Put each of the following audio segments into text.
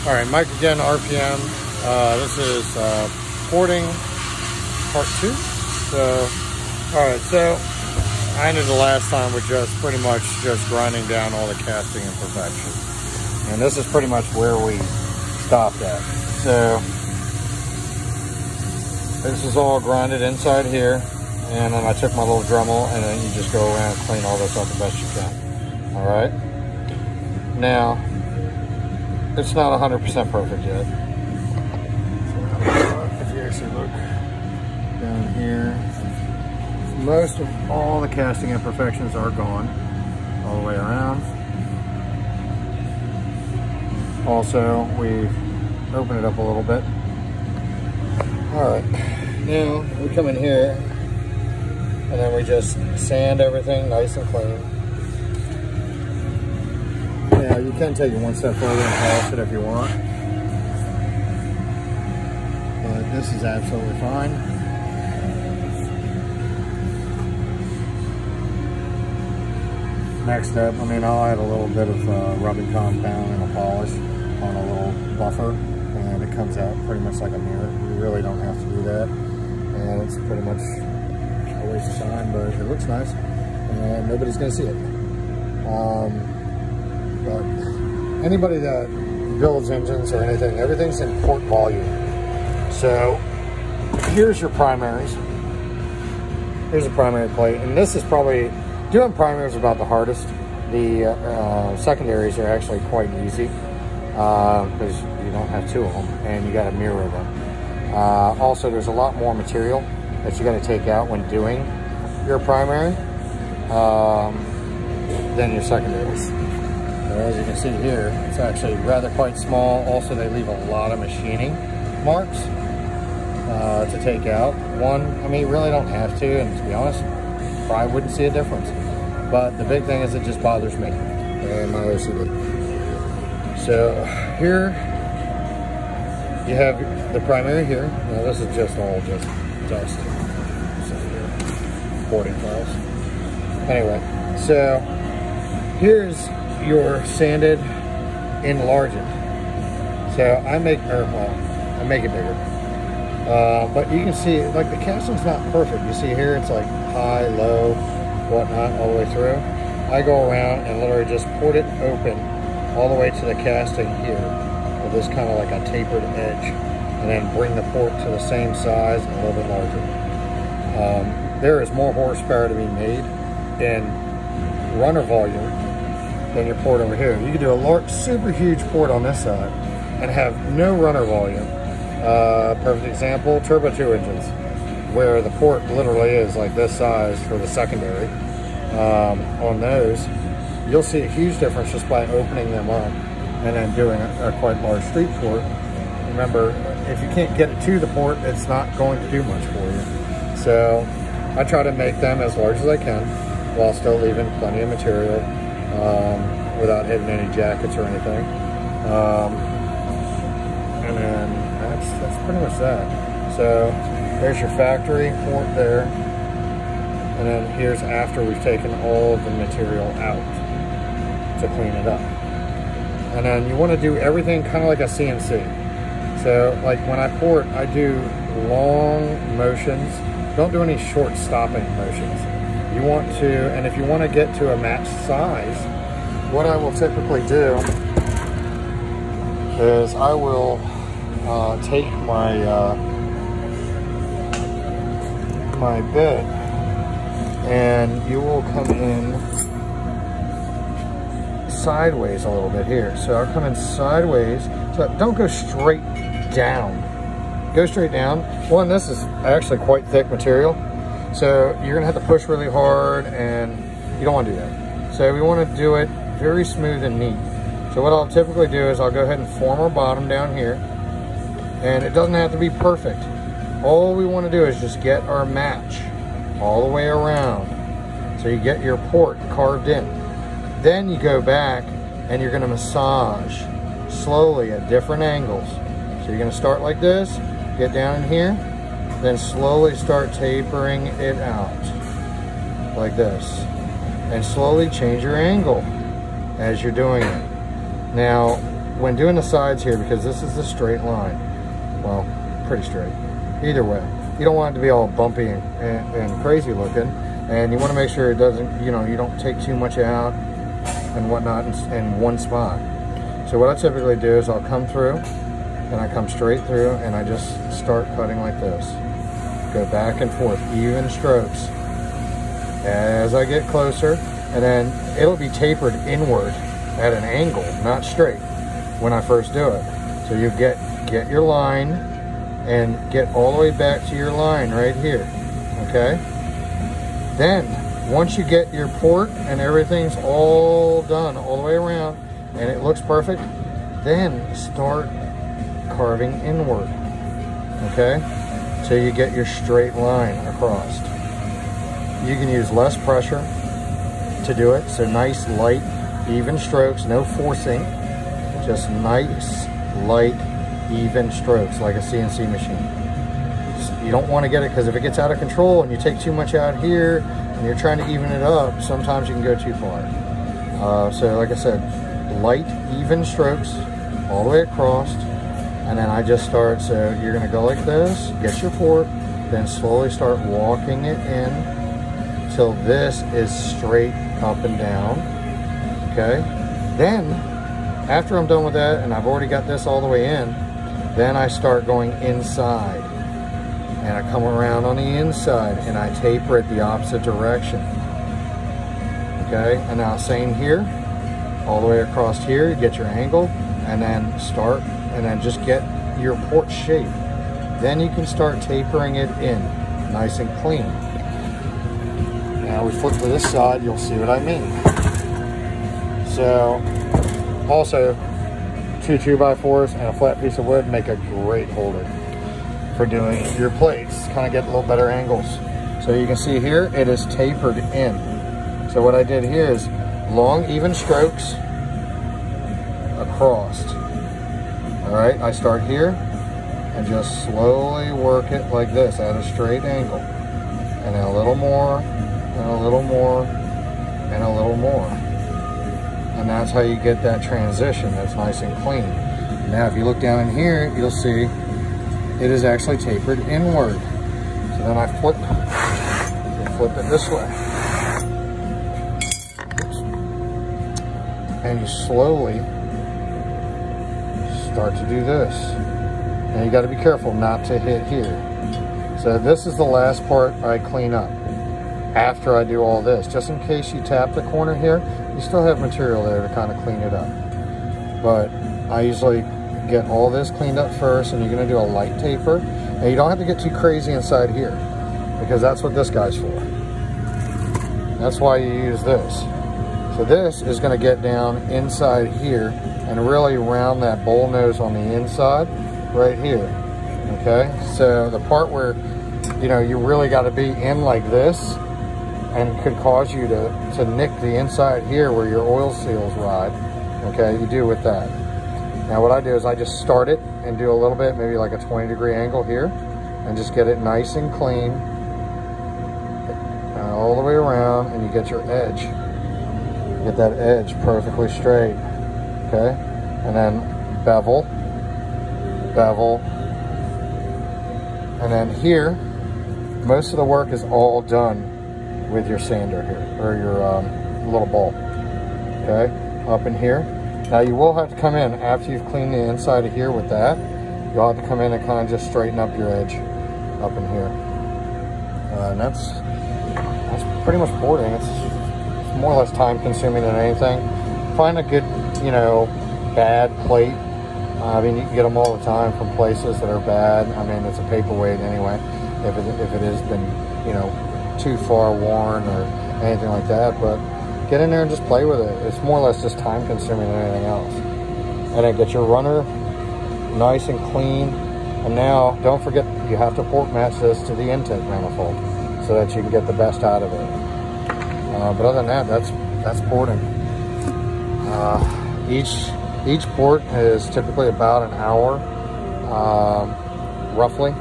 All right, Mike again, RPM. This is porting part 2. So, all right, so I ended the last time with just pretty much just grinding down all the casting imperfections. And this is pretty much where we stopped at. So, this is all grinded inside here. And then I took my little Dremel, and then you just go around and clean all this up the best you can. All right? Now, it's not 100% perfect yet. So, if you actually look down here, most of all the casting imperfections are gone all the way around. Also, we've opened it up a little bit. All right, now we come in here and then we just sand everything nice and clean. Now, you can take it one step further and polish it if you want, but this is absolutely fine. Next up, I'll add a little bit of rubbing compound and a polish on a little buffer, and it comes out pretty much like a mirror. You really don't have to do that, and it's pretty much a waste of time, but it looks nice, and nobody's going to see it. But anybody that builds engines or anything, everything's in port volume. So here's your primaries. Here's a primary plate, and this is probably, doing primaries is about the hardest. The secondaries are actually quite easy because you don't have two of them and you got to mirror them. Also, there's a lot more material that you got to take out when doing your primary than your secondaries. As you can see here, it's actually rather quite small. Also, they leave a lot of machining marks to take out. One, you really don't have to, and to be honest, probably wouldn't see a difference. But the big thing is it just bothers me and my OCD. So here you have the primary here. Now this is just all just dust. So here, porting files. Anyway, so here's your sanded enlarged. So I make it bigger. But you can see, like, the casting's not perfect. You see here, it's like high, low, whatnot, all the way through. I go around and literally just port it open all the way to the casting here with this kind of like a tapered edge, and then bring the port to the same size and a little bit larger. There is more horsepower to be made in runner volume than your port over here. You could do a large, super huge port on this side and have no runner volume. Perfect example, Turbo 2 engines, where the port literally is like this size for the secondary. On those, you'll see a huge difference just by opening them up and then doing a quite large street port. Remember, if you can't get it to the port, it's not going to do much for you. So I try to make them as large as I can while still leaving plenty of material without hitting any jackets or anything. And then that's pretty much that. So there's your factory port there, and then here's after we've taken all the material out to clean it up. And then you want to do everything kind of like a CNC. So like when I port, I do long motions. Don't do any short stopping motions. You want to, and if you want to get to a matched size, what I will typically do is I will take my my bit, and you will come in sideways a little bit here. So I'll come in sideways. So don't go straight down. Go straight down. One, this is actually quite thick material, so you're gonna have to push really hard, and you don't want to do that. So we want to do it very smooth and neat. So what I'll typically do is I'll go ahead and form our bottom down here, and it doesn't have to be perfect. All we want to do is just get our match all the way around. So you get your port carved in. Then you go back and you're going to massage slowly at different angles. So you're going to start like this, get down in here, then slowly start tapering it out like this, and slowly change your angle as you're doing it. Now, when doing the sides here, because this is a straight line, well, pretty straight, either way, you don't want it to be all bumpy and crazy looking, and you want to make sure it doesn't, you know, you don't take too much out and whatnot in one spot. So what I typically do is I'll come through, and I come straight through, and I just start cutting like this. Go back and forth, even strokes. As I get closer, and then it'll be tapered inward at an angle, not straight, when I first do it. So you get your line, and get all the way back to your line right here, okay? Then, once you get your port and everything's all done all the way around, and it looks perfect, then start carving inward, okay? So you get your straight line across. You can use less pressure to do it, so nice, light, even strokes, no forcing, just nice, light, even strokes, like a CNC machine. You don't want to get it, because if it gets out of control and you take too much out here and you're trying to even it up, sometimes you can go too far. So like I said, light, even strokes all the way across, and then I just start, so you're going to go like this, get your port, then slowly start walking it in till this is straight up and down, okay? Then, after I'm done with that, and I've already got this all the way in, then I start going inside, and I come around on the inside, and I taper it the opposite direction, okay? And now same here, all the way across here, you get your angle, and then start, and then just get your port shape. Then you can start tapering it in, nice and clean. Now we flip to this side, you'll see what I mean. So, also, 2 2x4s and a flat piece of wood make a great holder for doing your plates. Kind of get a little better angles. So you can see here, it is tapered in. So what I did here is long, even strokes across. All right, I start here and just slowly work it like this at a straight angle. And then a little more, and a little more, and a little more. And that's how you get that transition that's nice and clean. Now if you look down in here, you'll see it is actually tapered inward. So then I flip it this way. Oops. And you slowly start to do this. And you got to be careful not to hit here. So this is the last part I clean up after I do all this. Just in case you tap the corner here, you still have material there to kind of clean it up. But I usually get all this cleaned up first, and you're going to do a light taper. And you don't have to get too crazy inside here, because that's what this guy's for. That's why you use this. So this is going to get down inside here and really round that bowl nose on the inside right here. Okay, so the part where, you know, you really got to be in like this, and could cause you to nick the inside here where your oil seals ride. Okay, you do with that. Now what I do is I just start it and do a little bit, maybe like a 20-degree angle here, and just get it nice and clean, all the way around, and you get your edge. Get that edge perfectly straight, okay? And then bevel, bevel, and then here, most of the work is all done with your sander here, or your little ball, okay? Up in here. Now you will have to come in, after you've cleaned the inside of here with that, you'll have to come in and kind of just straighten up your edge up in here. And that's pretty much boarding. It's more or less time consuming than anything. Find a good, you know, bad plate. I mean, you can get them all the time from places that are bad. I mean, it's a paperweight anyway. If it has been, you know, too far worn or anything like that, but get in there and just play with it. It's more or less just time consuming than anything else. And then get your runner nice and clean. And now don't forget, you have to port match this to the intake manifold so that you can get the best out of it. But other than that, that's porting. Each port is typically about an hour, roughly,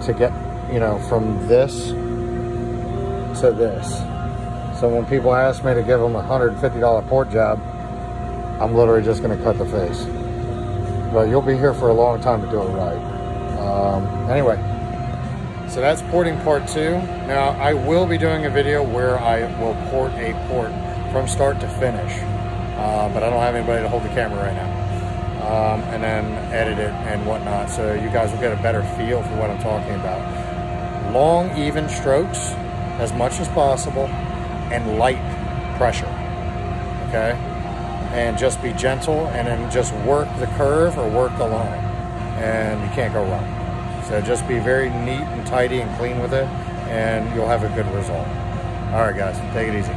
to get, you know, from this to this. So when people ask me to give them a $150 port job, I'm literally just going to cut the face. but you'll be here for a long time to do it right. Anyway, so that's porting part 2. Now, I will be doing a video where I will port a port from start to finish, but I don't have anybody to hold the camera right now. And then edit it and whatnot, so you guys will get a better feel for what I'm talking about. Long, even strokes as much as possible, and light pressure, okay? And just be gentle, and then just work the curve or work the line, and you can't go wrong. So just be very neat and tidy and clean with it, and you'll have a good result. All right, guys, take it easy.